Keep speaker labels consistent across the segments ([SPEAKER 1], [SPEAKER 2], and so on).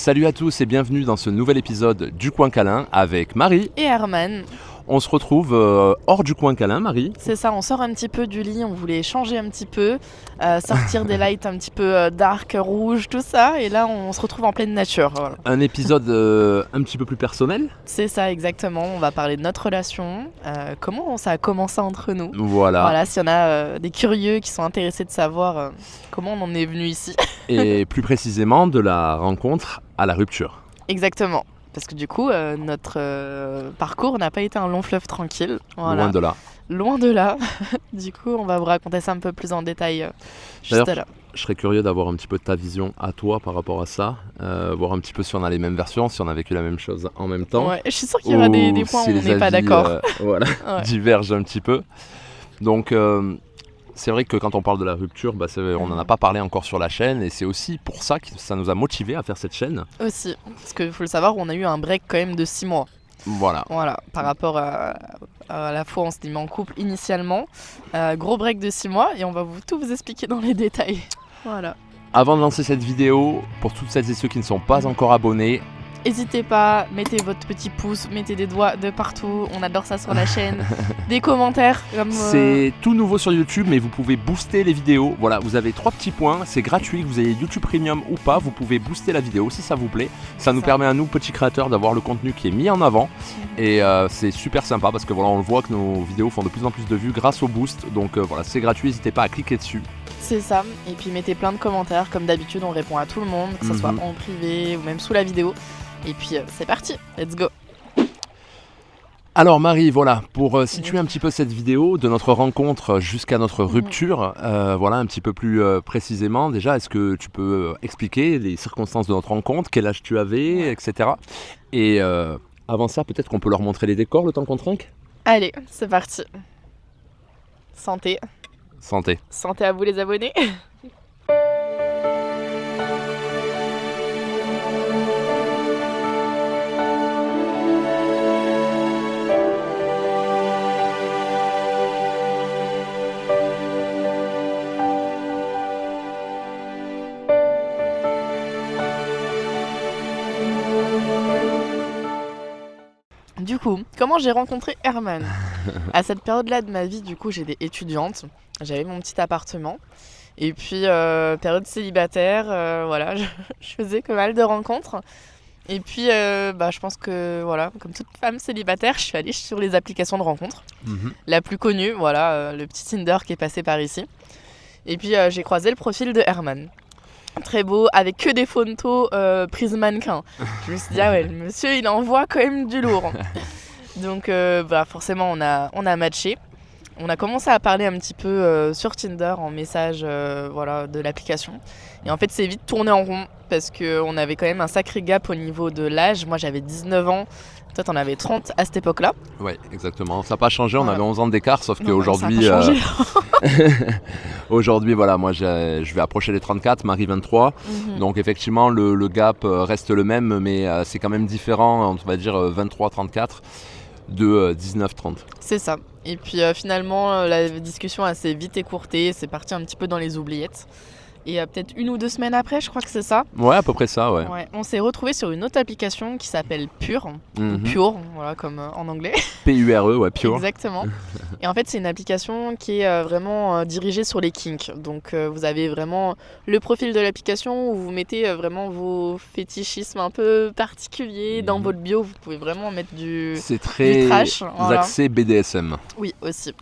[SPEAKER 1] Salut à tous et bienvenue dans ce nouvel épisode du Coin Câlin avec Marie
[SPEAKER 2] et Herman.
[SPEAKER 1] On se retrouve hors du Coin Câlin, Marie.
[SPEAKER 2] C'est ça, on sort un petit peu du lit, on voulait changer un petit peu, sortir des lights un petit peu dark, rouge, tout ça, et là on se retrouve en pleine nature. Voilà.
[SPEAKER 1] Un épisode un petit peu plus personnel.
[SPEAKER 2] C'est ça, exactement, on va parler de notre relation, comment ça a commencé entre nous.
[SPEAKER 1] Voilà,
[SPEAKER 2] s'il y en a des curieux qui sont intéressés de savoir comment on en est venu ici.
[SPEAKER 1] Et plus précisément de la rencontre à la rupture.
[SPEAKER 2] Exactement. Parce que du coup, notre parcours n'a pas été un long fleuve tranquille. Voilà.
[SPEAKER 1] Loin de là.
[SPEAKER 2] Loin de là. Du coup, on va vous raconter ça un peu plus en détail juste là.
[SPEAKER 1] Je serais curieux d'avoir un petit peu ta vision à toi par rapport à ça. Voir un petit peu si on a les mêmes versions, si on a vécu la même chose en même temps.
[SPEAKER 2] Ouais, je suis sûre qu'il y aura des points où on n'est pas d'accord.
[SPEAKER 1] Divergent un petit peu. Donc... c'est vrai que quand on parle de la rupture, on n'en a pas parlé encore sur la chaîne et c'est aussi pour ça que ça nous a motivés à faire cette chaîne.
[SPEAKER 2] Aussi, parce qu'il faut le savoir, on a eu un break quand même de 6 mois.
[SPEAKER 1] Voilà,
[SPEAKER 2] par rapport à la fois on s'était mis en couple initialement, gros break de 6 mois et on va tout vous expliquer dans les détails. Voilà.
[SPEAKER 1] Avant de lancer cette vidéo, pour toutes celles et ceux qui ne sont pas encore abonnés,
[SPEAKER 2] n'hésitez pas, mettez votre petit pouce, mettez des doigts de partout, on adore ça sur la chaîne. Des commentaires.
[SPEAKER 1] C'est tout nouveau sur YouTube, mais vous pouvez booster les vidéos. Voilà, vous avez 3 petits points, c'est gratuit, que vous ayez YouTube Premium ou pas, vous pouvez booster la vidéo si ça vous plaît. Ça nous permet à nous, petits créateurs, d'avoir le contenu qui est mis en avant. Et c'est super sympa parce que voilà, on le voit que nos vidéos font de plus en plus de vues grâce au boost. Donc voilà, c'est gratuit, n'hésitez pas à cliquer dessus.
[SPEAKER 2] C'est ça, et puis mettez plein de commentaires, comme d'habitude on répond à tout le monde, que ce soit en privé ou même sous la vidéo. Et puis c'est parti, let's go.
[SPEAKER 1] Alors Marie, voilà, pour situer un petit peu cette vidéo de notre rencontre jusqu'à notre rupture, voilà un petit peu plus précisément, déjà, est-ce que tu peux expliquer les circonstances de notre rencontre, quel âge tu avais, etc. Et avant ça, peut-être qu'on peut leur montrer les décors le temps qu'on trinque ?
[SPEAKER 2] Allez, c'est parti. Santé.
[SPEAKER 1] Santé.
[SPEAKER 2] Santé à vous les abonnés. Du coup, comment j'ai rencontré Herman ? À cette période-là de ma vie, du coup, j'étais étudiante, j'avais mon petit appartement, et puis période célibataire, voilà, je faisais pas mal de rencontres. Et puis, je pense que, voilà, comme toute femme célibataire, je suis allée sur les applications de rencontres. La plus connue, voilà, le petit Tinder qui est passé par ici. Et puis, j'ai croisé le profil de Herman. Très beau, avec que des photos prises mannequin. Je me suis dit, ah ouais, le monsieur, il envoie quand même du lourd. Donc, forcément, on a matché. On a commencé à parler un petit peu sur Tinder en message de l'application. Et en fait, c'est vite tourné en rond parce qu'on avait quand même un sacré gap au niveau de l'âge. Moi, j'avais 19 ans. Toi, t'en avais 30 à cette époque-là.
[SPEAKER 1] Oui, exactement. Ça n'a pas changé, on avait 11 ans d'écart, sauf qu'aujourd'hui...
[SPEAKER 2] Ça a pas changé.
[SPEAKER 1] Aujourd'hui, voilà, moi, je vais approcher les 34, Marie 23. Donc, effectivement, le gap reste le même, mais c'est quand même différent, on va dire 23-34 de 19-30.
[SPEAKER 2] C'est ça. Et puis, finalement, la discussion a s'est vite écourtée. C'est parti un petit peu dans les oubliettes. Et peut-être 1 ou 2 semaines après, je crois que c'est ça.
[SPEAKER 1] Ouais, à peu près ça, ouais.
[SPEAKER 2] On s'est retrouvés sur une autre application qui s'appelle Pure. Pure, voilà, comme en anglais.
[SPEAKER 1] P-U-R-E, ouais, Pure.
[SPEAKER 2] Exactement. Et en fait, c'est une application qui est vraiment dirigée sur les kinks. Donc, vous avez vraiment le profil de l'application où vous mettez vraiment vos fétichismes un peu particuliers. Dans votre bio, vous pouvez vraiment mettre du trash.
[SPEAKER 1] Voilà. Axé BDSM.
[SPEAKER 2] Oui, aussi.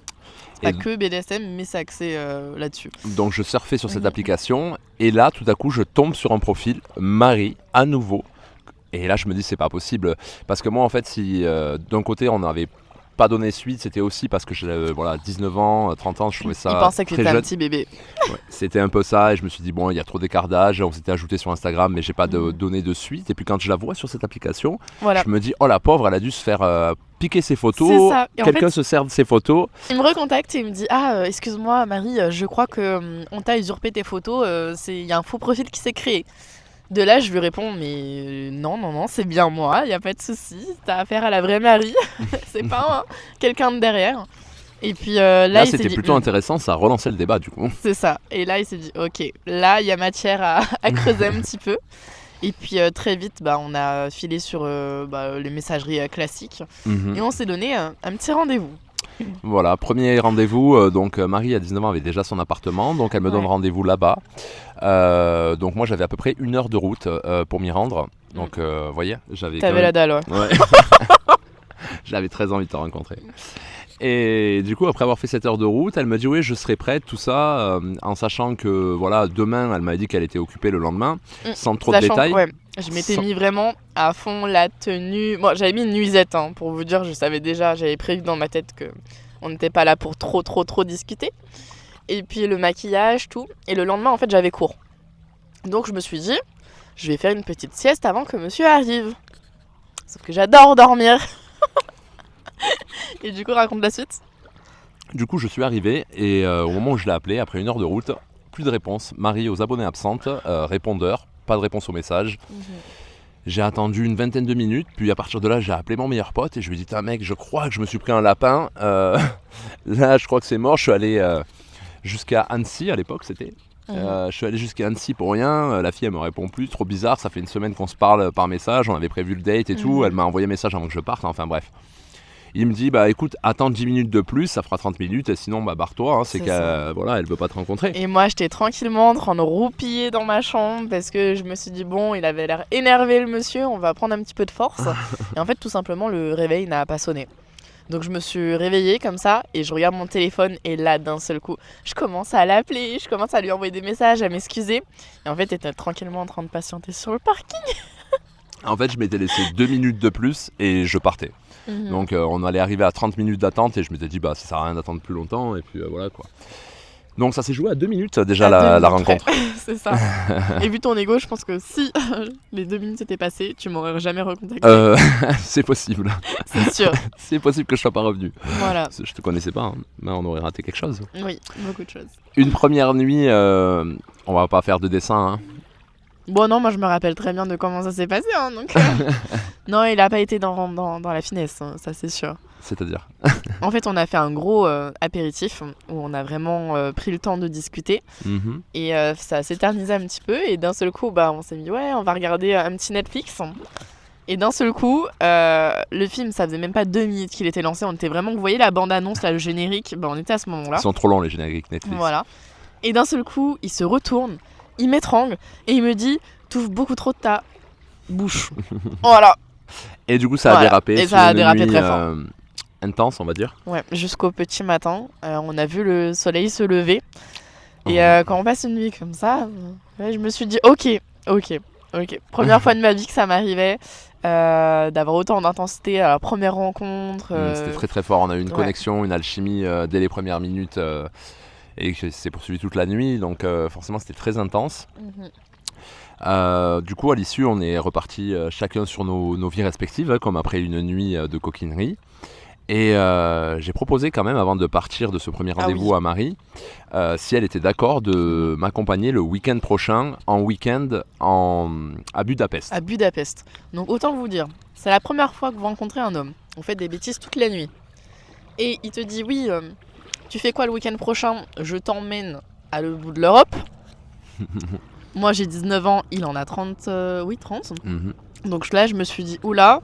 [SPEAKER 2] Pas que BDSM, mais c'est axé là-dessus.
[SPEAKER 1] Donc je surfais sur cette application et là tout à coup je tombe sur un profil Marie à nouveau. Et là je me dis c'est pas possible parce que moi en fait si d'un côté on n'avait pas donné suite, c'était aussi parce que j'avais 19 ans, 30 ans, je trouvais ça très jeune.
[SPEAKER 2] Il pensait que j'étais un petit bébé.
[SPEAKER 1] Ouais, c'était un peu ça et je me suis dit bon il y a trop d'écart d'âge, on s'était ajouté sur Instagram mais j'ai pas donné de suite. Et puis quand je la vois sur cette application, je me dis oh la pauvre elle a dû se faire piquer ses photos, quelqu'un se sert de ses photos.
[SPEAKER 2] Il me recontacte et il me dit excuse-moi Marie, je crois que on t'a usurpé tes photos, il y a un faux profil qui s'est créé. De là, je lui réponds, mais non, c'est bien moi, il n'y a pas de souci, t'as affaire à la vraie Marie, c'est pas quelqu'un de derrière. Et puis là
[SPEAKER 1] c'était plutôt intéressant, ça relançait le débat du coup.
[SPEAKER 2] C'est ça, et là il s'est dit, ok, là il y a matière à creuser un petit peu. Et puis très vite, on a filé sur les messageries classiques.
[SPEAKER 1] Mhm.
[SPEAKER 2] Et on s'est donné un petit rendez-vous.
[SPEAKER 1] Voilà, premier rendez-vous. Donc Marie, à 19 ans, avait déjà son appartement. Donc elle me donne
[SPEAKER 2] Ouais.
[SPEAKER 1] rendez-vous là-bas. Donc moi, j'avais à peu près 1 heure de route pour m'y rendre. Donc vous voyez, j'avais quand
[SPEAKER 2] T'avais
[SPEAKER 1] même...
[SPEAKER 2] la dalle, ouais.
[SPEAKER 1] Ouais. J'avais très envie de te rencontrer. Et du coup, après avoir fait 7 heures de route, elle me dit oui, je serai prête, tout ça, en sachant que voilà, demain, elle m'a dit qu'elle était occupée le lendemain, sans trop de
[SPEAKER 2] Sachant que,
[SPEAKER 1] détails.
[SPEAKER 2] ouais, je m'étais
[SPEAKER 1] Sans-
[SPEAKER 2] mis vraiment à fond la tenue. Moi, j'avais mis une nuisette, hein, pour vous dire, je savais déjà, j'avais prévu dans ma tête que on n'était pas là pour trop discuter. Et puis le maquillage, tout. Et le lendemain, en fait, j'avais cours. Donc je me suis dit, je vais faire une petite sieste avant que monsieur arrive. Sauf que j'adore dormir. Et du coup, raconte la suite.
[SPEAKER 1] Du coup, je suis arrivé et au moment où je l'ai appelé, après 1 heure de route, plus de réponse. Marie aux abonnés absentes, répondeur, pas de réponse au message. J'ai attendu une vingtaine de minutes, puis à partir de là, j'ai appelé mon meilleur pote et je lui ai dit « mec, je crois que je me suis pris un lapin. Là, je crois que c'est mort. » Je suis allé jusqu'à Annecy, à l'époque, c'était. Je suis allé jusqu'à Annecy pour rien. La fille, elle me répond plus. Trop bizarre. Ça fait une semaine qu'on se parle par message. On avait prévu le date et tout. Elle m'a envoyé un message avant que je parte. Enfin, bref. Il me dit, bah écoute, attends 10 minutes de plus, ça fera 30 minutes, et sinon, bah barre-toi, hein, c'est
[SPEAKER 2] C'est
[SPEAKER 1] qu'elle voilà, elle veut pas te rencontrer.
[SPEAKER 2] Et moi, j'étais tranquillement en train de roupiller dans ma chambre parce que je me suis dit, bon, il avait l'air énervé le monsieur, on va prendre un petit peu de force. Et en fait, tout simplement, le réveil n'a pas sonné. Donc je me suis réveillée comme ça et je regarde mon téléphone et là, d'un seul coup, je commence à l'appeler, je commence à lui envoyer des messages, à m'excuser. Et en fait, il était tranquillement en train de patienter sur le parking.
[SPEAKER 1] En fait, je m'étais laissé 2 minutes de plus et je partais. Donc on allait arriver à 30 minutes d'attente et je m'étais dit, bah ça sert à rien d'attendre plus longtemps, et puis voilà quoi. Donc ça s'est joué à 2 minutes déjà
[SPEAKER 2] À 2
[SPEAKER 1] la
[SPEAKER 2] minutes
[SPEAKER 1] rencontre.
[SPEAKER 2] près. C'est ça. Et vu ton ego, je pense que si les 2 minutes étaient passées, tu m'aurais jamais recontacté.
[SPEAKER 1] C'est possible.
[SPEAKER 2] C'est sûr.
[SPEAKER 1] C'est possible que je sois pas revenu.
[SPEAKER 2] Voilà.
[SPEAKER 1] Je te connaissais pas, hein. Mais on aurait raté quelque chose.
[SPEAKER 2] Oui, beaucoup de choses.
[SPEAKER 1] Une première nuit, on va pas faire de dessin, hein.
[SPEAKER 2] Bon, non, moi je me rappelle très bien de comment ça s'est passé. Hein, donc, non, il a pas été dans la finesse, hein, ça c'est sûr.
[SPEAKER 1] C'est-à-dire
[SPEAKER 2] En fait, on a fait un gros apéritif où on a vraiment pris le temps de discuter.
[SPEAKER 1] Mhm.
[SPEAKER 2] Et ça s'éternisait un petit peu. Et d'un seul coup, on s'est dit, ouais, on va regarder un petit Netflix. Et d'un seul coup, le film, ça faisait même pas 2 minutes qu'il était lancé. On était vraiment, vous voyez la bande-annonce, là, le générique, on était à ce moment-là.
[SPEAKER 1] Ils sont trop longs les génériques Netflix.
[SPEAKER 2] Voilà. Et d'un seul coup, il se retourne, il m'étrangle et il me dit, t'ouvres beaucoup trop de ta bouche. Voilà.
[SPEAKER 1] Et du coup, ça a
[SPEAKER 2] Voilà.
[SPEAKER 1] dérapé.
[SPEAKER 2] Et
[SPEAKER 1] sur
[SPEAKER 2] ça a
[SPEAKER 1] une
[SPEAKER 2] dérapé
[SPEAKER 1] nuit,
[SPEAKER 2] très fort.
[SPEAKER 1] Intense, on va dire.
[SPEAKER 2] Ouais, jusqu'au petit matin, on a vu le soleil se lever. Et
[SPEAKER 1] Mhm.
[SPEAKER 2] quand on passe une nuit comme ça, je me suis dit, ok. Première fois de ma vie que ça m'arrivait d'avoir autant d'intensité à la première rencontre.
[SPEAKER 1] C'était très très fort. On a eu une
[SPEAKER 2] ouais.
[SPEAKER 1] connexion, une alchimie dès les premières minutes, et que c'est poursuivi toute la nuit. Donc forcément, c'était très intense. Du coup, à l'issue, on est repartis chacun sur nos vies respectives, comme après une nuit de coquinerie. Et j'ai proposé quand même, avant de partir de ce premier rendez-vous
[SPEAKER 2] oui.
[SPEAKER 1] à Marie, si elle était d'accord de m'accompagner le week-end prochain, en week-end à Budapest.
[SPEAKER 2] À Budapest. Donc autant vous dire, c'est la première fois que vous rencontrez un homme. On fait des bêtises toute la nuit. Et il te dit, oui, tu fais quoi le week-end prochain? Je t'emmène à l'autre bout de l'Europe. Moi j'ai 19 ans, il en a 30. Oui, 30.
[SPEAKER 1] Mhm.
[SPEAKER 2] Donc là, je me suis dit, oula,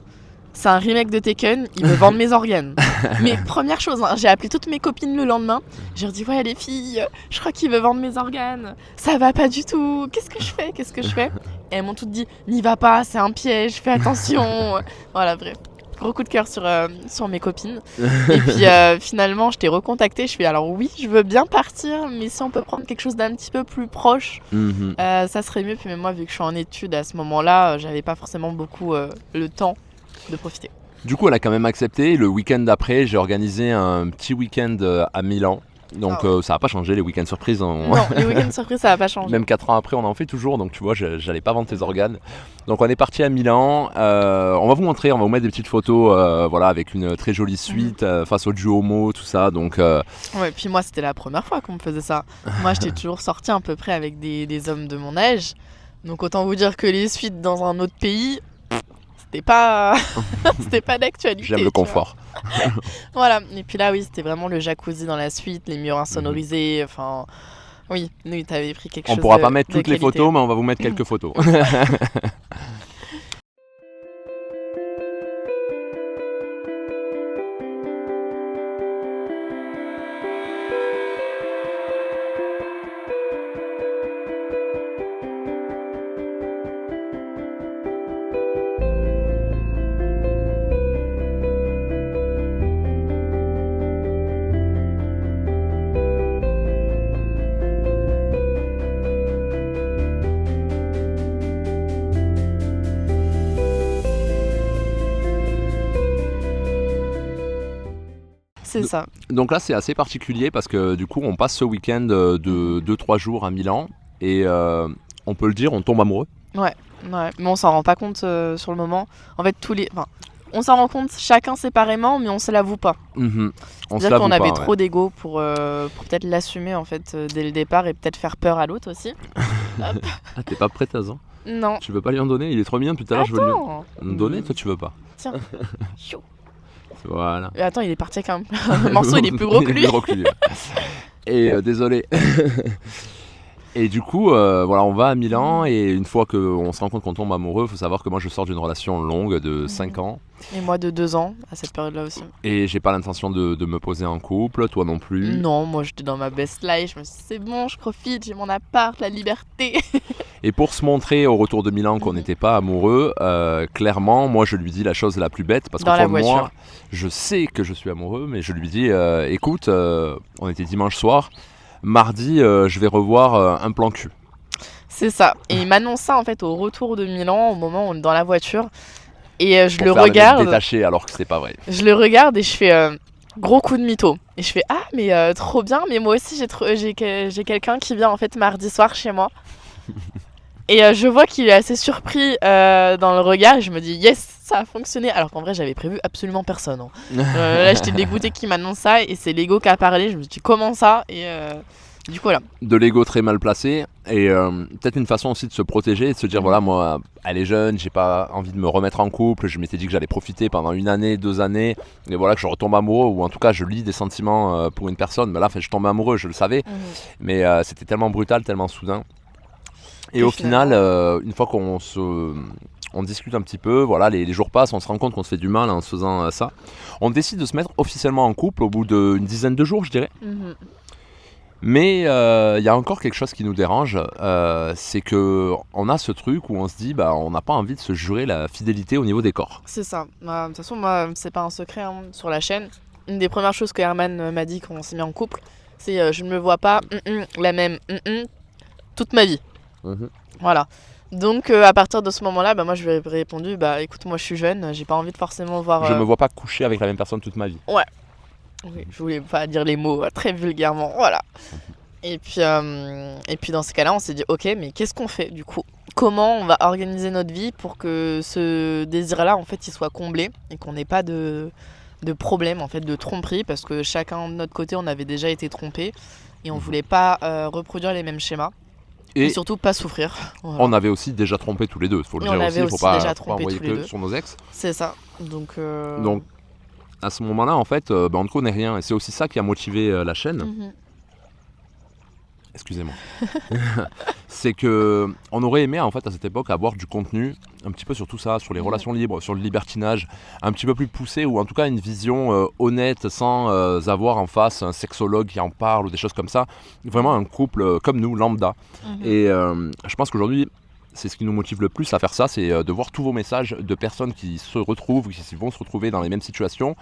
[SPEAKER 2] c'est un remake de Taken, ils me vendent mes organes. Mais première chose, hein, j'ai appelé toutes mes copines le lendemain. J'ai dit, ouais, les filles, je crois qu'ils veulent vendre mes organes. Ça va pas du tout. Qu'est-ce que je fais? Et elles m'ont toutes dit, n'y va pas, c'est un piège, fais attention. Voilà, bref. Gros coup de cœur sur mes copines. Et puis finalement, je t'ai recontacté. Je fais, alors oui, je veux bien partir, mais si on peut prendre quelque chose d'un petit peu plus proche,
[SPEAKER 1] Mhm.
[SPEAKER 2] ça serait mieux. Puis même moi, vu que je suis en études à ce moment-là, j'avais pas forcément beaucoup le temps de profiter.
[SPEAKER 1] Du coup, elle a quand même accepté. Le week-end d'après, j'ai organisé un petit week-end à Milan. Donc ça n'a pas changé, les week-ends surprises.
[SPEAKER 2] Non, les week-ends surprises, ça va pas changer.
[SPEAKER 1] Même 4 ans après, on en fait toujours. Donc tu vois, j'allais pas vendre tes organes. Donc on est parti à Milan. On va vous montrer, on va vous mettre des petites photos voilà, avec une très jolie suite face au duo homo, tout ça. Donc,
[SPEAKER 2] Ouais, puis moi, c'était la première fois qu'on me faisait ça. Moi, j'étais toujours sortie à peu près avec des hommes de mon âge. Donc autant vous dire que les suites dans un autre pays, c'était pas c'était pas d'actualité.
[SPEAKER 1] j'aime le
[SPEAKER 2] tu vois.
[SPEAKER 1] confort.
[SPEAKER 2] Voilà, et puis là oui, c'était vraiment le jacuzzi dans la suite, les murs insonorisés, enfin Oui, oui, t'avais pris quelque
[SPEAKER 1] On
[SPEAKER 2] chose
[SPEAKER 1] pourra
[SPEAKER 2] de
[SPEAKER 1] pas mettre
[SPEAKER 2] de
[SPEAKER 1] toutes les
[SPEAKER 2] qualité.
[SPEAKER 1] photos, mais on va vous mettre quelques photos.
[SPEAKER 2] C'est ça.
[SPEAKER 1] Donc là, c'est assez particulier parce que du coup, on passe ce week-end de 2-3 jours à Milan et on peut le dire, on tombe amoureux.
[SPEAKER 2] Ouais, mais on s'en rend pas compte sur le moment. En fait, on s'en rend compte chacun séparément, mais on se l'avoue pas.
[SPEAKER 1] Mhm. On se
[SPEAKER 2] C'est-à-dire qu'on
[SPEAKER 1] l'avoue
[SPEAKER 2] avait
[SPEAKER 1] pas, ouais.
[SPEAKER 2] trop d'ego pour peut-être l'assumer en fait dès le départ et peut-être faire peur à l'autre aussi. Hop.
[SPEAKER 1] Ah, t'es pas prête, Azan?
[SPEAKER 2] Non.
[SPEAKER 1] Tu veux pas lui en donner? Il est trop mignon depuis tout à l'heure, je veux lui
[SPEAKER 2] Attends.
[SPEAKER 1] en donner, toi tu veux pas.
[SPEAKER 2] Tiens. Chou.
[SPEAKER 1] Voilà.
[SPEAKER 2] Et attends, il est parti quand même. Le morceau il est plus gros que
[SPEAKER 1] Il est
[SPEAKER 2] lui.
[SPEAKER 1] plus gros que lui, ouais. Et désolé. Et du coup, voilà, on va à Milan et une fois qu'on se rend compte qu'on tombe amoureux, il faut savoir que moi je sors d'une relation longue de 5 ans
[SPEAKER 2] Et moi de 2 ans à cette période-là aussi.
[SPEAKER 1] et j'ai pas l'intention de me poser en couple, toi non plus.
[SPEAKER 2] Non, moi j'étais dans ma best life. Je me suis dit c'est bon, je profite, j'ai mon appart, la liberté.
[SPEAKER 1] Et pour se montrer au retour de Milan qu'on n'était pas amoureux, clairement, moi je lui dis la chose la plus bête parce qu'au
[SPEAKER 2] Dans la
[SPEAKER 1] fond de moi,
[SPEAKER 2] voiture.
[SPEAKER 1] je sais que je suis amoureux, mais je lui dis écoute, on était dimanche soir, mardi je vais revoir un plan cul.
[SPEAKER 2] C'est ça. Et il m'annonce ça en fait au retour de Milan, au moment où on est dans la voiture. Et je
[SPEAKER 1] Pour
[SPEAKER 2] le
[SPEAKER 1] faire le mec
[SPEAKER 2] regarde.
[SPEAKER 1] détaché alors que c'est pas vrai.
[SPEAKER 2] Je le regarde et je fais gros coup de mytho. Et je fais ah mais trop bien, mais moi aussi j'ai quelqu'un qui vient en fait mardi soir chez moi. Et je vois qu'il est assez surpris dans le regard et je me dis yes, ça a fonctionné. Alors qu'en vrai j'avais prévu absolument personne. Hein. Là j'étais dégoûtée qu'il m'annonce ça et c'est l'ego qui a parlé. Je me suis dit comment ça et du coup voilà.
[SPEAKER 1] De l'ego très mal placé et peut-être une façon aussi de se protéger et de se dire voilà, moi elle est jeune, j'ai pas envie de me remettre en couple, je m'étais dit que j'allais profiter pendant 1 année, 2 années et voilà que je retombe amoureux ou en tout cas je lis des sentiments pour une personne, mais là je tombe amoureux, je le savais, mais c'était tellement brutal, tellement soudain. Et au final, une fois on discute un petit peu, voilà, les jours passent, on se rend compte qu'on se fait du mal en se faisant ça. On décide de se mettre officiellement en couple au bout d'une dizaine de jours, je dirais. Mais il y a encore quelque chose qui nous dérange, c'est que on a ce truc où on se dit bah on n'a pas envie de se jurer la fidélité au niveau des corps.
[SPEAKER 2] C'est ça. De toute façon moi c'est pas un secret hein, sur la chaîne. Une des premières choses que Herman m'a dit quand on s'est mis en couple, c'est je ne me vois pas la même toute ma vie. Voilà. Donc à partir de ce moment-là, bah, moi je lui ai répondu bah écoute moi je suis jeune, j'ai pas envie de forcément voir.
[SPEAKER 1] Je me vois pas coucher avec la même personne toute ma vie.
[SPEAKER 2] Oui, je voulais pas dire les mots très vulgairement, voilà. Et puis dans ce cas-là, on s'est dit ok, mais qu'est-ce qu'on fait du coup? Comment on va organiser notre vie pour que ce désir-là en fait il soit comblé et qu'on n'ait pas de problème en fait de tromperie parce que chacun de notre côté on avait déjà été trompé et on voulait pas reproduire les mêmes schémas. Et surtout pas souffrir. Voilà.
[SPEAKER 1] On avait aussi déjà trompé tous les deux, il faut le dire aussi, il faut pas envoyer que sur nos ex.
[SPEAKER 2] C'est ça. Donc
[SPEAKER 1] à ce moment-là, en fait, on ne connaît rien et c'est aussi ça qui a motivé la chaîne. Excusez-moi. C'est que on aurait aimé en fait à cette époque avoir du contenu un petit peu sur tout ça, sur les relations libres, sur le libertinage, un petit peu plus poussé ou en tout cas une vision honnête sans avoir en face un sexologue qui en parle ou des choses comme ça. Vraiment un couple comme nous, lambda. Et je pense qu'aujourd'hui c'est ce qui nous motive le plus à faire ça, c'est de voir tous vos messages de personnes qui se retrouvent, qui vont se retrouver dans les mêmes situations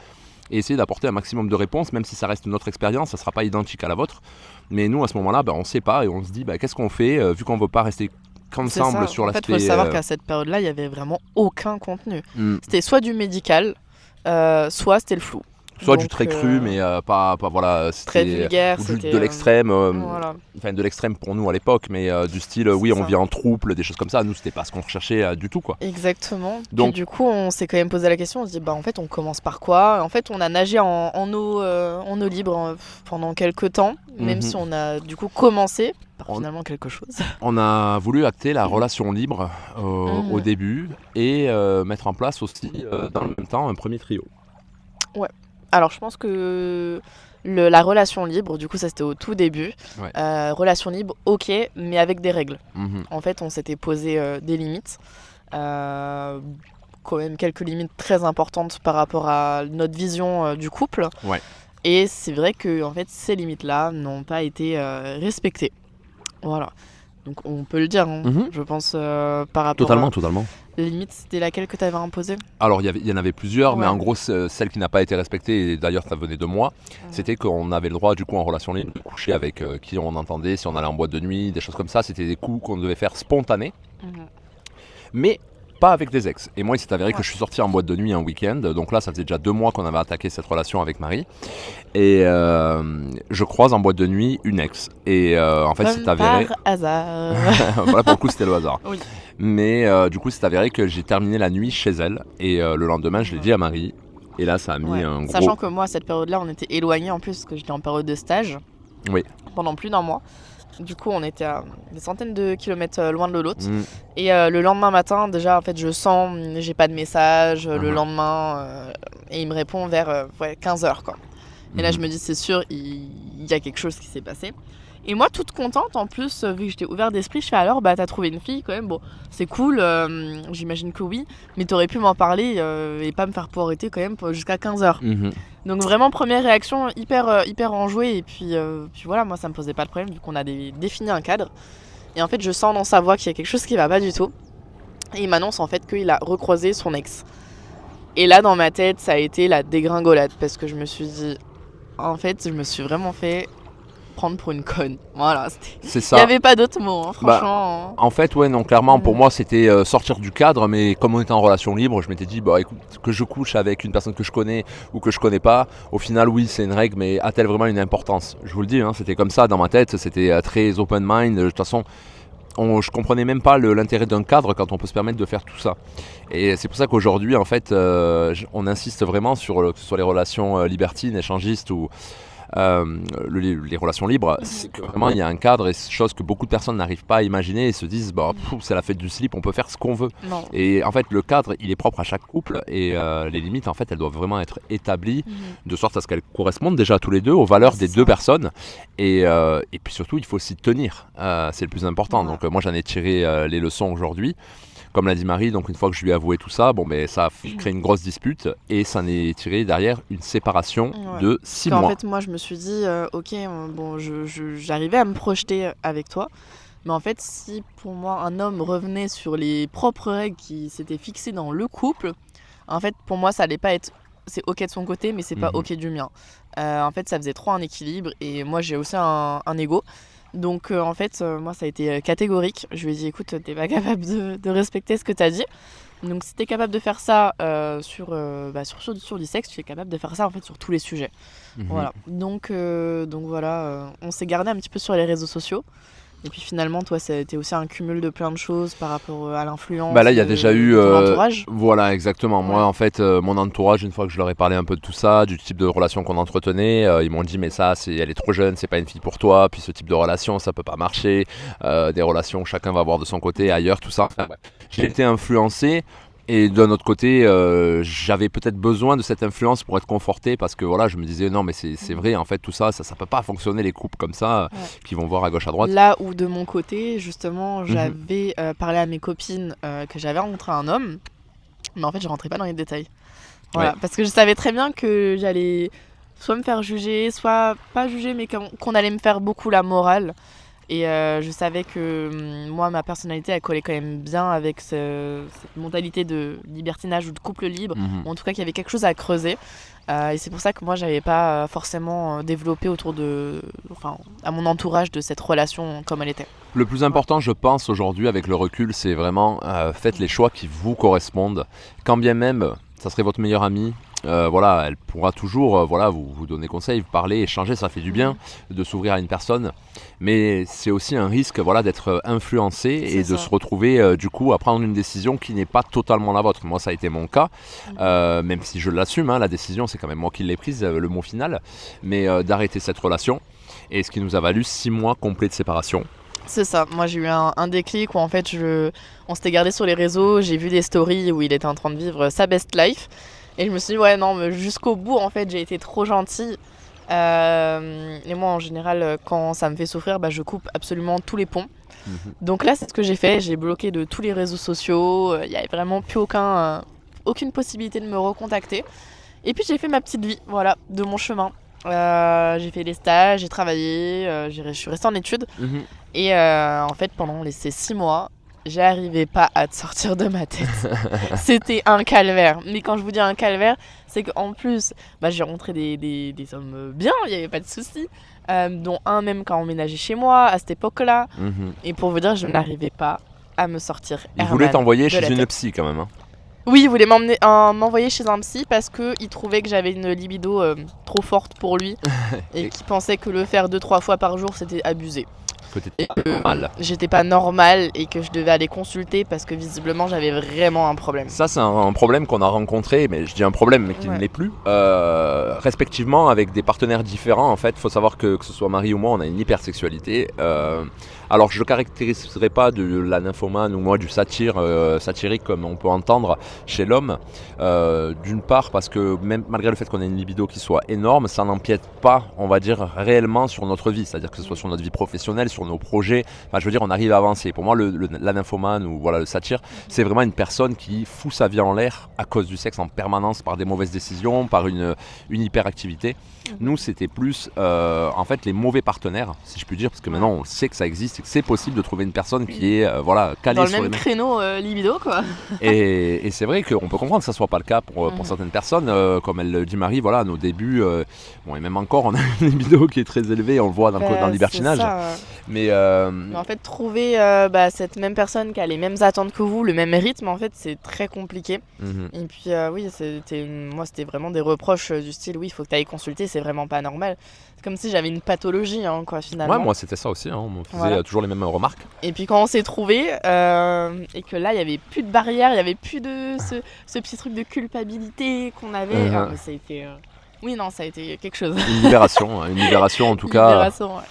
[SPEAKER 1] et essayer d'apporter un maximum de réponses, même si ça reste notre expérience, ça ne sera pas identique à la vôtre. Mais nous, à ce moment-là, on ne sait pas et on se dit qu'est-ce qu'on fait vu qu'on ne veut pas rester qu'ensemble sur l'aspect...
[SPEAKER 2] En fait, il faut savoir qu'à cette période-là, il n'y avait vraiment aucun contenu. C'était soit du médical, soit c'était le flou.
[SPEAKER 1] Soit du très cru, mais pas voilà,
[SPEAKER 2] très vulgaire,
[SPEAKER 1] ou de l'extrême,
[SPEAKER 2] voilà.
[SPEAKER 1] enfin de l'extrême pour nous à l'époque, mais du style oui on vit en trouble, des choses comme ça. Nous c'était pas ce qu'on recherchait du tout quoi.
[SPEAKER 2] Exactement. Donc du coup on s'est quand même posé la question, on se dit en fait on commence par quoi? En fait on a nagé en eau libre pendant quelques temps, même si on a du coup commencé par finalement quelque chose.
[SPEAKER 1] On a voulu acter la relation libre au début et mettre en place aussi dans le même temps un premier trio.
[SPEAKER 2] Ouais. Alors je pense que la relation libre, du coup ça c'était au tout début.
[SPEAKER 1] Ouais.
[SPEAKER 2] Relation libre, ok, mais avec des règles.
[SPEAKER 1] Mhm.
[SPEAKER 2] En fait, on s'était posé des limites. Euh, Quand même quelques limites très importantes par rapport à notre vision du couple.
[SPEAKER 1] Ouais.
[SPEAKER 2] Et c'est vrai que en fait, ces limites-là n'ont pas été respectées. Voilà. Donc on peut le dire, hein,
[SPEAKER 1] Mhm.
[SPEAKER 2] je pense, par rapport
[SPEAKER 1] Totalement.
[SPEAKER 2] les limites, c'était laquelle que tu avais imposée?
[SPEAKER 1] Alors il y en avait plusieurs, mais
[SPEAKER 2] Ouais.
[SPEAKER 1] en gros celle qui n'a pas été respectée, et d'ailleurs ça venait de moi, c'était qu'on avait le droit du coup en relation libre de coucher avec qui on entendait, si on allait en boîte de nuit, des choses comme ça. C'était des coups qu'on devait faire spontanés,
[SPEAKER 2] Mhm.
[SPEAKER 1] mais pas avec des ex. Et moi il s'est avéré que
[SPEAKER 2] Ouais.
[SPEAKER 1] je suis sorti en boîte de nuit un week-end, donc là ça faisait déjà 2 mois qu'on avait attaqué cette relation avec Marie. Et je croise en boîte de nuit une ex. Et en fait c'est
[SPEAKER 2] Comme
[SPEAKER 1] avéré...
[SPEAKER 2] par hasard.
[SPEAKER 1] Voilà, pour le coup c'était le hasard.
[SPEAKER 2] Oui.
[SPEAKER 1] Mais du coup c'est avéré que j'ai terminé la nuit chez elle. Et le lendemain je l'ai dit à Marie. Et là ça a mis
[SPEAKER 2] Ouais.
[SPEAKER 1] un gros...
[SPEAKER 2] Sachant que moi, à cette période-là, on était éloignés en plus, parce que j'étais en période de stage.
[SPEAKER 1] Oui.
[SPEAKER 2] Pendant plus d'1 mois. Du coup, on était à des centaines de kilomètres loin de l'autre.
[SPEAKER 1] Mm.
[SPEAKER 2] Et le lendemain matin, déjà, en fait, je sens, j'ai pas de message. Le
[SPEAKER 1] Mhm.
[SPEAKER 2] lendemain, et il me répond vers 15h, quoi. Et là, je me dis, c'est sûr, il y a quelque chose qui s'est passé. Et moi, toute contente, en plus, vu que j'étais ouverte d'esprit, je fais alors, bah, t'as trouvé une fille quand même, bon, c'est cool, j'imagine que oui, mais t'aurais pu m'en parler et pas me faire poireauter quand même jusqu'à 15h.
[SPEAKER 1] Mhm.
[SPEAKER 2] Donc, vraiment, première réaction hyper enjouée, et puis voilà, moi, ça me posait pas de problème, vu qu'on a défini un cadre. Et en fait, je sens dans sa voix qu'il y a quelque chose qui va pas du tout. Et il m'annonce en fait qu'il a recroisé son ex. Et là, dans ma tête, ça a été la dégringolade, parce que je me suis dit, en fait, je me suis vraiment fait prendre pour une conne. Voilà,
[SPEAKER 1] C'est
[SPEAKER 2] il
[SPEAKER 1] ça.
[SPEAKER 2] n'y avait pas d'autre mot, hein, franchement.
[SPEAKER 1] En fait, ouais, non, clairement, pour
[SPEAKER 2] Mhm.
[SPEAKER 1] moi, c'était sortir du cadre, mais comme on était en relation libre, je m'étais dit, bah écoute, que je couche avec une personne que je connais ou que je connais pas, au final, oui, c'est une règle, mais a-t-elle vraiment une importance? Je vous le dis, hein, c'était comme ça dans ma tête, c'était très open mind. De toute façon, je comprenais même pas l'intérêt d'un cadre quand on peut se permettre de faire tout ça. Et c'est pour ça qu'aujourd'hui, en fait, on insiste vraiment sur que ce soit les relations libertines, échangistes ou les relations libres, c'est que vraiment il y a un cadre et c'est chose que beaucoup de personnes n'arrivent pas à imaginer et se disent bah c'est la fête du slip, on peut faire ce qu'on veut.
[SPEAKER 2] Non.
[SPEAKER 1] Et en fait le cadre il est propre à chaque couple et les limites en fait elles doivent vraiment être établies de sorte à ce qu'elles correspondent déjà tous les deux aux valeurs des deux personnes et puis surtout il faut s'y tenir, c'est le plus important.
[SPEAKER 2] Voilà.
[SPEAKER 1] Donc moi j'en ai tiré les leçons aujourd'hui. Comme l'a dit Marie, donc une fois que je lui ai avoué tout ça, bon, ben, ça a créé une grosse dispute et ça en est tiré derrière une séparation de 6
[SPEAKER 2] En
[SPEAKER 1] mois.
[SPEAKER 2] fait, moi, je me suis dit, ok, bon, j'arrivais à me projeter avec toi. Mais en fait, si pour moi, un homme revenait sur les propres règles qui s'étaient fixées dans le couple, en fait, pour moi, ça allait pas être... C'est ok de son côté, mais c'est pas ok du mien. En fait, ça faisait trop un équilibre et moi, j'ai aussi un ego. Donc en fait, moi ça a été catégorique. Je lui ai dit écoute, t'es pas capable de respecter ce que t'as dit. Donc si t'es capable de faire ça sur du sexe, tu es capable de faire ça en fait sur tous les sujets. Voilà. Donc voilà, on s'est gardé un petit peu sur les réseaux sociaux. Et puis finalement, toi, c'était aussi un cumul de plein de choses par rapport à l'influence.
[SPEAKER 1] Bah là, il y a déjà eu
[SPEAKER 2] ton entourage.
[SPEAKER 1] Voilà, exactement. Moi, en fait, mon entourage, une fois que je leur ai parlé un peu de tout ça, du type de relation qu'on entretenait, ils m'ont dit mais ça, elle est trop jeune, c'est pas une fille pour toi. Puis ce type de relation, ça peut pas marcher. Des relations, chacun va voir de son côté, ailleurs, tout ça. Enfin, ouais. J'ai été influencé. Et d'un autre côté, j'avais peut-être besoin de cette influence pour être conforté parce que voilà, je me disais non mais c'est vrai en fait tout ça, ça peut pas fonctionner les couples comme ça qui vont voir à gauche à droite.
[SPEAKER 2] Là où de mon côté, justement, j'avais parlé à mes copines que j'avais rencontré un homme, mais en fait je rentrais pas dans les détails. Voilà, parce que je savais très bien que j'allais soit me faire juger, soit pas juger, mais qu'on allait me faire beaucoup la morale. Et je savais que moi, ma personnalité, elle collait quand même bien avec cette mentalité de libertinage ou de couple libre. Ou en tout cas, qu'il y avait quelque chose à creuser. Et c'est pour ça que moi, j'avais pas forcément développé à mon entourage de cette relation comme elle était.
[SPEAKER 1] Le plus important, je pense, aujourd'hui, avec le recul, c'est vraiment faites les choix qui vous correspondent. Quand bien même, ça serait votre meilleure amie. Voilà, elle pourra toujours vous donner conseil, vous parler, échanger, ça fait du bien de s'ouvrir à une personne. Mais c'est aussi un risque d'être influencé et de se retrouver du coup à prendre une décision qui n'est pas totalement la vôtre. Moi, ça a été mon cas, même si je l'assume, la décision, c'est quand même moi qui l'ai prise, le mot final, mais d'arrêter cette relation. Et ce qui nous a valu 6 mois complets de séparation.
[SPEAKER 2] C'est ça, moi j'ai eu un déclic où en fait on s'était gardé sur les réseaux, j'ai vu des stories où il était en train de vivre sa best life. Et je me suis dit, ouais, non, mais jusqu'au bout, en fait, j'ai été trop gentille. Et moi, en général, quand ça me fait souffrir, je coupe absolument tous les ponts. Donc là, c'est ce que j'ai fait. J'ai bloqué de tous les réseaux sociaux. Il n'y avait vraiment plus aucune possibilité de me recontacter. Et puis, j'ai fait ma petite vie, voilà, de mon chemin. J'ai fait des stages, j'ai travaillé, je suis restée en études. Et en fait, pendant ces 6 mois, j'arrivais pas à te sortir de ma tête. C'était un calvaire. Mais quand je vous dis un calvaire, c'est qu'en plus, j'ai rencontré des hommes bien, il n'y avait pas de souci. Dont un même qui a emménagé chez moi à cette époque-là. Et pour vous dire, je n'arrivais pas à me sortir.
[SPEAKER 1] Il voulait t'envoyer chez une psy quand même. Hein.
[SPEAKER 2] Oui, il voulait m'envoyer chez un psy parce qu'il trouvait que j'avais une libido trop forte pour lui et qu'il pensait que le faire 2-3 fois par jour, c'était abusé.
[SPEAKER 1] Et que
[SPEAKER 2] j'étais pas normale et que je devais aller consulter parce que visiblement j'avais vraiment un problème.
[SPEAKER 1] Ça c'est un problème qu'on a rencontré, mais je dis un problème mais qui ne l'est plus, respectivement avec des partenaires différents. En fait, il faut savoir que ce soit Marie ou moi, on a une hypersexualité. Alors je ne caractériserai pas de la nymphomane ou moi du satirique comme on peut entendre chez l'homme. D'une part parce que même malgré le fait qu'on ait une libido qui soit énorme, ça n'empiète pas, on va dire, réellement sur notre vie. C'est-à-dire que ce soit sur notre vie professionnelle, sur nos projets. Enfin, je veux dire, on arrive à avancer. Pour moi, la nymphomane ou voilà, le satire, c'est vraiment une personne qui fout sa vie en l'air à cause du sexe en permanence, par des mauvaises décisions, par une hyperactivité. Nous, c'était plus en fait les mauvais partenaires, si je puis dire, parce que maintenant on sait que ça existe et que c'est possible de trouver une personne qui est calée
[SPEAKER 2] dans
[SPEAKER 1] sur
[SPEAKER 2] le même créneau libido, quoi.
[SPEAKER 1] Et c'est vrai qu'on peut comprendre que ça soit pas le cas pour certaines personnes, comme elle le dit Marie, voilà, à nos débuts, et même encore, on a une libido qui est très élevée, on le voit dans le libertinage.
[SPEAKER 2] Ça,
[SPEAKER 1] mais
[SPEAKER 2] en fait, trouver cette même personne qui a les mêmes attentes que vous, le même rythme, en fait, c'est très compliqué. Et puis, oui, moi, c'était vraiment des reproches du style, oui, il faut que tu ailles consulter, c'est vraiment pas normal. C'est comme si j'avais une pathologie, quoi, finalement.
[SPEAKER 1] Ouais, moi, c'était ça aussi, on me faisait toujours les mêmes remarques.
[SPEAKER 2] Et puis, quand on s'est trouvés, et que là, il n'y avait plus de barrière, il n'y avait plus de ce petit truc de culpabilité qu'on avait, ça a été... Oui, non, ça a été quelque chose.
[SPEAKER 1] Une libération en tout cas.
[SPEAKER 2] Libération, ouais.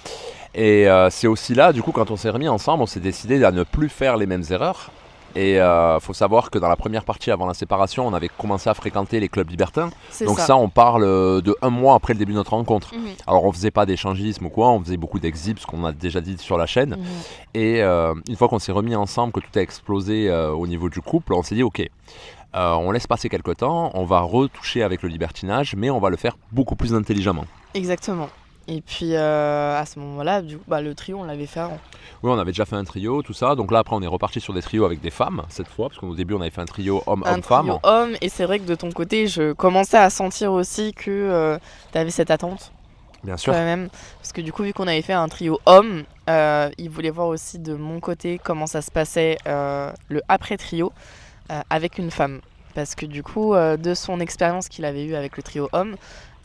[SPEAKER 1] Et c'est aussi là, du coup, quand on s'est remis ensemble, on s'est décidé à ne plus faire les mêmes erreurs. Et faut savoir que dans la première partie, avant la séparation, on avait commencé à fréquenter les clubs libertins. Donc ça, on parle de 1 mois après le début de notre rencontre. Alors on faisait pas d'échangisme ou quoi, on faisait beaucoup d'exhibs, ce qu'on a déjà dit sur la chaîne. Et une fois qu'on s'est remis ensemble, que tout a explosé au niveau du couple, on s'est dit ok, on laisse passer quelques temps, on va retoucher avec le libertinage, mais on va le faire beaucoup plus intelligemment.
[SPEAKER 2] Exactement. Et puis à ce moment-là, le trio, on l'avait fait avant.
[SPEAKER 1] Oui, on avait déjà fait un trio, tout ça. Donc là, après, on est reparti sur des trios avec des femmes cette fois, parce qu'au début, on avait fait un trio homme-homme-femme.
[SPEAKER 2] Un trio homme, et c'est vrai que de ton côté, je commençais à sentir aussi que tu avais cette attente.
[SPEAKER 1] Bien sûr.
[SPEAKER 2] Quand même, parce que du coup, vu qu'on avait fait un trio homme, il voulait voir aussi de mon côté comment ça se passait le après-trio avec une femme. Parce que du coup, de son expérience qu'il avait eue avec le trio homme,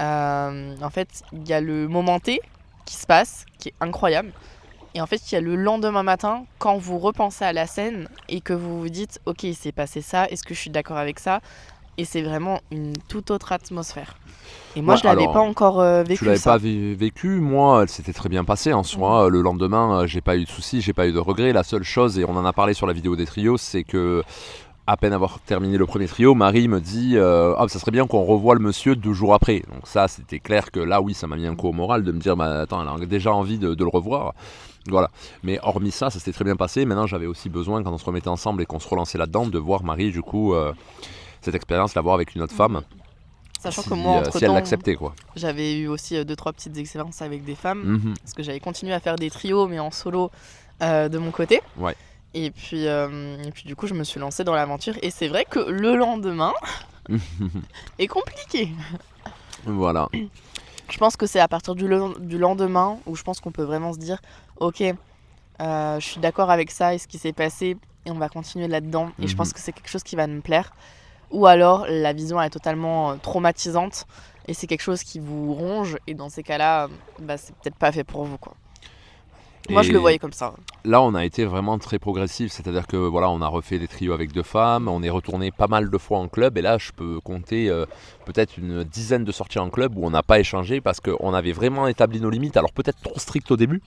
[SPEAKER 2] en fait, il y a le moment T qui se passe, qui est incroyable. Et en fait, il y a le lendemain matin, quand vous repensez à la scène et que vous vous dites « Ok, il s'est passé ça, est-ce que je suis d'accord avec ça ?» Et c'est vraiment une toute autre atmosphère. Et moi, je ne l'avais pas encore vécu.
[SPEAKER 1] Tu l'avais pas vécu, moi, c'était très bien passé en soi. Le lendemain, j'ai pas eu de soucis, j'ai pas eu de regrets. La seule chose, et on en a parlé sur la vidéo des trios, c'est que à peine avoir terminé le premier trio, Marie me dit ça serait bien qu'on revoie le monsieur 2 jours après. Donc ça, c'était clair que là, oui, ça m'a mis un coup au moral de me dire attends, elle a déjà envie de le revoir. Voilà. Mais hormis ça s'était très bien passé. Maintenant, j'avais aussi besoin, quand on se remettait ensemble et qu'on se relançait là-dedans, de voir Marie, du coup, cette expérience, la voir avec une autre femme.
[SPEAKER 2] Sachant que moi, entre-temps,
[SPEAKER 1] si elle l'acceptait, quoi.
[SPEAKER 2] J'avais eu aussi 2-3 petites expériences avec des femmes. Parce que j'avais continué à faire des trios, mais en solo de mon côté.
[SPEAKER 1] Ouais.
[SPEAKER 2] Et puis du coup, je me suis lancée dans l'aventure. Et c'est vrai que le lendemain est compliqué.
[SPEAKER 1] Voilà.
[SPEAKER 2] Je pense que c'est à partir du lendemain où je pense qu'on peut vraiment se dire ok, je suis d'accord avec ça et ce qui s'est passé et on va continuer là-dedans. Et je pense que c'est quelque chose qui va me plaire. Ou alors la vision est totalement traumatisante et c'est quelque chose qui vous ronge. Et dans ces cas-là, c'est peut-être pas fait pour vous, quoi. Moi, je le voyais comme ça.
[SPEAKER 1] Là, on a été vraiment très progressif, c'est-à-dire que voilà, on a refait des trios avec 2 femmes, on est retourné pas mal de fois en club, et là, je peux compter peut-être une dizaine de sorties en club où on n'a pas échangé parce qu'on avait vraiment établi nos limites. Alors peut-être trop strict au début,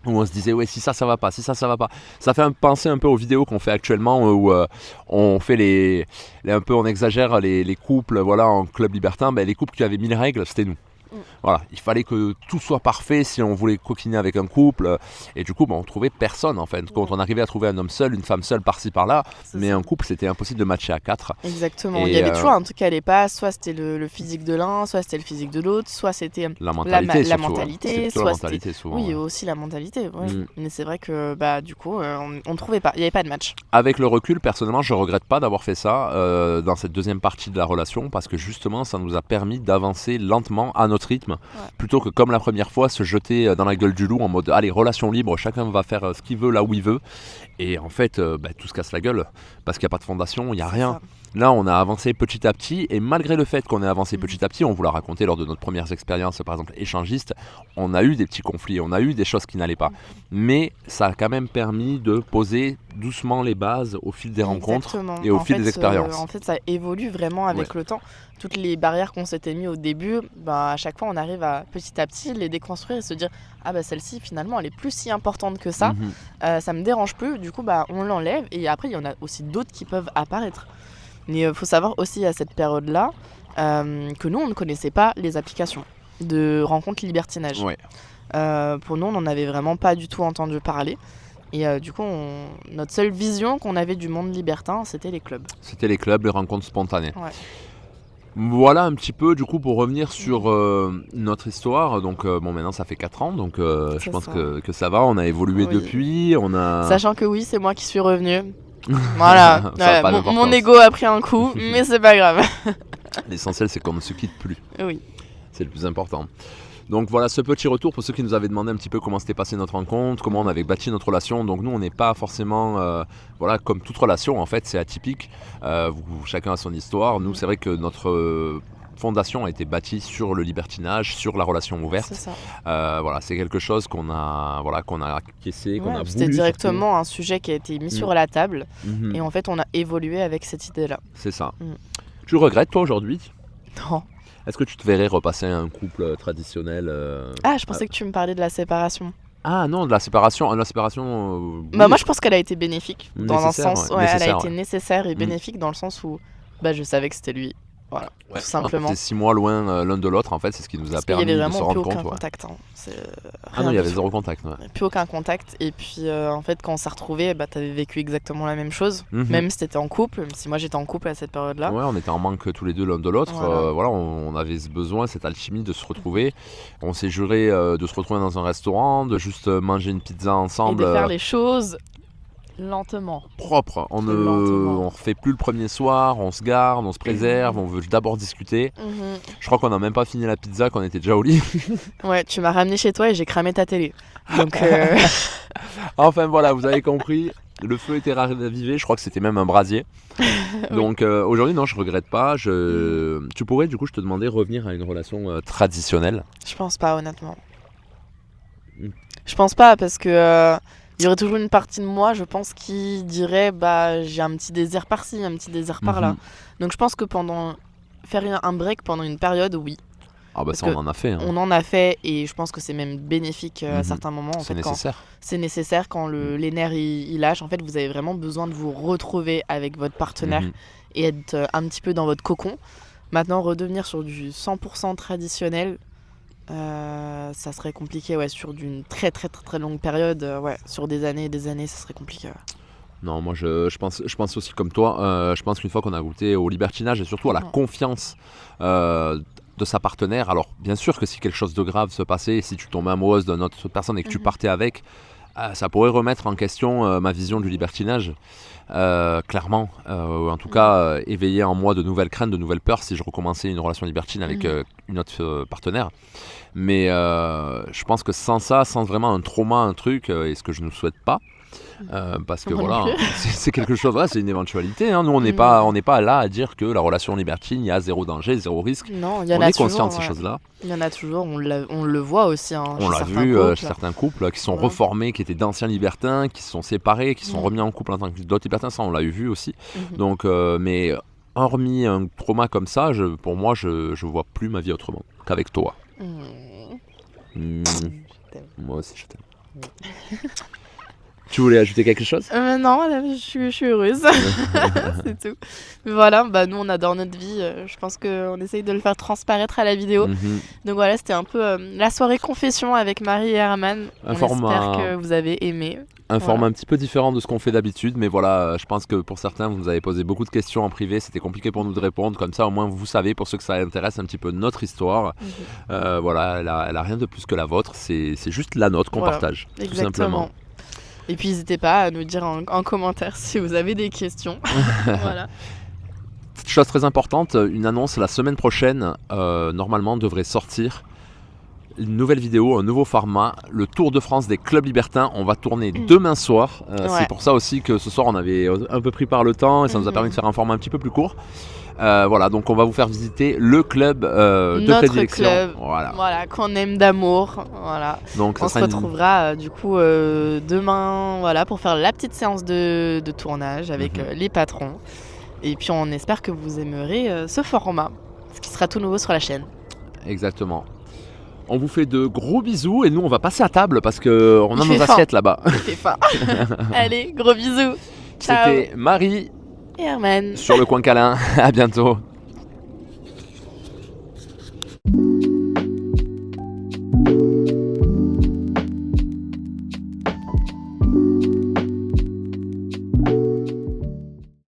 [SPEAKER 1] où on se disait ouais si ça va pas, si ça va pas. Ça fait penser un peu aux vidéos qu'on fait actuellement où on fait un peu on exagère les couples voilà en club libertin, ben, les couples qui avaient 1000 règles c'était nous. Voilà, il fallait que tout soit parfait si on voulait coquiner avec un couple et du coup on trouvait personne en fait. Quand on arrivait à trouver un homme seul, une femme seule par-ci par-là, mais un couple c'était impossible de matcher à 4.
[SPEAKER 2] Exactement, il y avait toujours un truc qui allait pas, soit c'était le physique de l'un, soit c'était le physique de l'autre, soit c'était
[SPEAKER 1] la mentalité,
[SPEAKER 2] la mentalité,
[SPEAKER 1] soit la mentalité souvent.
[SPEAKER 2] Oui, aussi la mentalité, ouais. Mais c'est vrai que bah du coup on trouvait pas, il n'y avait pas de match.
[SPEAKER 1] Avec le recul, personnellement, je regrette pas d'avoir fait ça dans cette deuxième partie de la relation parce que justement ça nous a permis d'avancer lentement à notre rythme. Plutôt que comme la première fois se jeter dans la gueule du loup en mode allez relation libre, chacun va faire ce qu'il veut là où il veut et en fait tout se casse la gueule parce qu'il n'y a pas de fondation, il n'y a rien. Ça. Là on a avancé petit à petit et malgré le fait qu'on ait avancé petit à petit, on vous l'a raconté lors de notre première expérience par exemple échangiste, on a eu des petits conflits, on a eu des choses qui n'allaient pas, mais ça a quand même permis de poser doucement les bases au fil des rencontres et au fil des expériences.
[SPEAKER 2] En fait ça évolue vraiment avec le temps. Toutes les barrières qu'on s'était mis au début, bah, à chaque fois on arrive à petit les déconstruire et se dire ah bah celle-ci finalement elle est plus si importante que ça, ça me dérange plus, du coup bah on l'enlève et après il y en a aussi d'autres qui peuvent apparaître. Mais il faut savoir aussi à cette période-là que nous on ne connaissait pas les applications de rencontres libertinage. Pour nous on n'en avait vraiment pas du tout entendu parler. Et du coup, notre seule vision qu'on avait du monde libertin, c'était les clubs.
[SPEAKER 1] C'était les clubs, les rencontres spontanées. Voilà un petit peu du coup pour revenir sur notre histoire. Donc maintenant ça fait 4 ans, donc je pense que ça va, on a évolué depuis.
[SPEAKER 2] Sachant que oui, c'est moi qui suis revenue. Voilà, mon ego a pris un coup, mais c'est pas grave.
[SPEAKER 1] L'essentiel c'est qu'on ne se quitte plus.
[SPEAKER 2] Oui.
[SPEAKER 1] C'est le plus important. Donc voilà ce petit retour pour ceux qui nous avaient demandé un petit peu comment s'était passée notre rencontre, comment on avait bâti notre relation. Donc nous on n'est pas forcément, voilà comme toute relation en fait c'est atypique, chacun a son histoire. Nous c'est vrai que notre fondation a été bâtie sur le libertinage, sur la relation ouverte.
[SPEAKER 2] C'est ça.
[SPEAKER 1] Voilà c'est quelque chose qu'on a acquiescé, qu'on a voulu.
[SPEAKER 2] C'était directement surtout un sujet qui a été mis sur la table et en fait on a évolué avec cette idée-là.
[SPEAKER 1] C'est ça. Tu regrettes toi aujourd'hui ?
[SPEAKER 2] Non.
[SPEAKER 1] Est-ce que tu te verrais repasser à un couple traditionnel
[SPEAKER 2] Ah, je pensais que tu me parlais de la séparation.
[SPEAKER 1] Ah non, de la séparation. Oui,
[SPEAKER 2] bah moi je pense qu'elle a été bénéfique dans un sens.
[SPEAKER 1] Ouais,
[SPEAKER 2] elle a été nécessaire et bénéfique dans le sens où bah, je savais que c'était lui. Voilà, tout simplement.
[SPEAKER 1] C'était 6 mois loin l'un de l'autre, en fait, c'est ce qui nous a permis de se rendre compte.
[SPEAKER 2] Il n'y avait vraiment plus aucun contact.
[SPEAKER 1] Ah non, il y avait zéro contact.
[SPEAKER 2] Plus aucun contact. Et puis en fait, quand on s'est retrouvés, bah, t'avais vécu exactement la même chose. Même si t'étais en couple, même si moi j'étais en couple à cette période-là.
[SPEAKER 1] Ouais, on était en manque tous les deux l'un de l'autre. Voilà, on avait ce besoin, cette alchimie de se retrouver. On s'est juré de se retrouver dans un restaurant, de juste manger une pizza ensemble.
[SPEAKER 2] Et de faire les choses lentement.
[SPEAKER 1] Propre. On refait plus le premier soir, on se garde, on se préserve, on veut d'abord discuter. Je crois qu'on n'a même pas fini la pizza, qu'on était déjà au lit.
[SPEAKER 2] Ouais, tu m'as ramené chez toi et j'ai cramé ta télé. Donc
[SPEAKER 1] enfin voilà, vous avez compris. Le feu était ravivé, je crois que c'était même un brasier. Donc aujourd'hui, non, je regrette pas. Tu pourrais, du coup, je te demandais revenir à une relation traditionnelle.
[SPEAKER 2] Je pense pas, honnêtement. Je pense pas parce que il y aurait toujours une partie de moi, je pense, qui dirait bah j'ai un petit désir par-ci, un petit désir par-là. Donc je pense que faire un break pendant une période, oui.
[SPEAKER 1] Ah bah ça on en a fait. Hein.
[SPEAKER 2] On en a fait et je pense que c'est même bénéfique à certains moments.
[SPEAKER 1] C'est nécessaire.
[SPEAKER 2] C'est nécessaire quand les nerfs ils lâchent. En fait, vous avez vraiment besoin de vous retrouver avec votre partenaire et être un petit peu dans votre cocon. Maintenant, redevenir sur du 100% traditionnel, ça serait compliqué, sur d'une très très très très longue période, sur des années et des années, ça serait compliqué.
[SPEAKER 1] Non, moi je pense aussi comme toi, je pense qu'une fois qu'on a goûté au libertinage et surtout à la confiance de sa partenaire, alors bien sûr que si quelque chose de grave se passait, si tu tombais amoureuse d'une autre personne et que tu partais avec, ça pourrait remettre en question ma vision du libertinage. Clairement, en tout cas éveiller en moi de nouvelles craintes, de nouvelles peurs si je recommençais une relation libertine avec une autre partenaire. Mais je pense que sans ça, sans vraiment un trauma, un truc, et ce que je ne souhaite pas, parce que voilà, c'est quelque chose, c'est une éventualité. Hein. Nous, on n'est pas là à dire que la relation libertine, il y a zéro danger, zéro risque.
[SPEAKER 2] Non,
[SPEAKER 1] on est conscient de ces choses-là.
[SPEAKER 2] Il y en a toujours, on le voit aussi.
[SPEAKER 1] On l'a vu chez certains couples qui sont reformés, qui étaient d'anciens libertins, qui se sont séparés, qui se sont remis en couple en tant que d'autres libertins. Ça, on l'a vu aussi. Donc, mais hormis un trauma comme ça, pour moi, je vois plus ma vie autrement qu'avec toi. Moi aussi, je t'aime. Tu voulais ajouter quelque chose?
[SPEAKER 2] Non, là, je suis heureuse. C'est tout. Mais voilà, bah, nous, on adore notre vie. Je pense qu'on essaye de le faire transparaître à la vidéo.
[SPEAKER 1] Mhm.
[SPEAKER 2] Donc voilà, c'était un peu la soirée confession avec Marie et Herman.
[SPEAKER 1] Un
[SPEAKER 2] On
[SPEAKER 1] format-
[SPEAKER 2] espère que vous avez aimé.
[SPEAKER 1] Un
[SPEAKER 2] Voilà.
[SPEAKER 1] format un petit peu différent de ce qu'on fait d'habitude, mais voilà, je pense que pour certains, vous nous avez posé beaucoup de questions en privé, c'était compliqué pour nous de répondre, comme ça au moins vous savez, pour ceux que ça intéresse un petit peu notre histoire, voilà, elle a rien de plus que la vôtre, c'est juste la nôtre qu'on
[SPEAKER 2] Voilà.
[SPEAKER 1] partage, tout
[SPEAKER 2] Exactement.
[SPEAKER 1] simplement.
[SPEAKER 2] Et puis n'hésitez pas à nous dire en commentaire si vous avez des questions. Voilà.
[SPEAKER 1] Chose très importante, une annonce la semaine prochaine, normalement devrait sortir une nouvelle vidéo, un nouveau format, le Tour de France des clubs libertins. On va tourner demain soir.
[SPEAKER 2] Ouais.
[SPEAKER 1] C'est pour ça aussi que ce soir on avait un peu pris par le temps et ça nous a permis de faire un format un petit peu plus court. Voilà, donc on va vous faire visiter le club de
[SPEAKER 2] Notre
[SPEAKER 1] prédilection.
[SPEAKER 2] club.
[SPEAKER 1] Voilà.
[SPEAKER 2] Voilà, qu'on aime d'amour. Voilà.
[SPEAKER 1] Donc ça
[SPEAKER 2] On se
[SPEAKER 1] sera une-
[SPEAKER 2] retrouvera du coup demain, voilà, pour faire la petite séance de tournage avec les patrons. Et puis on espère que vous aimerez ce format, ce qui sera tout nouveau sur la chaîne.
[SPEAKER 1] Exactement. On vous fait de gros bisous et nous on va passer à table parce que on a
[SPEAKER 2] Il
[SPEAKER 1] nos
[SPEAKER 2] fait faim.
[SPEAKER 1] assiettes là-bas.
[SPEAKER 2] C'est faim. Allez, gros bisous. Ciao.
[SPEAKER 1] C'était Marie
[SPEAKER 2] Et Herman.
[SPEAKER 1] sur le coin câlin. À bientôt.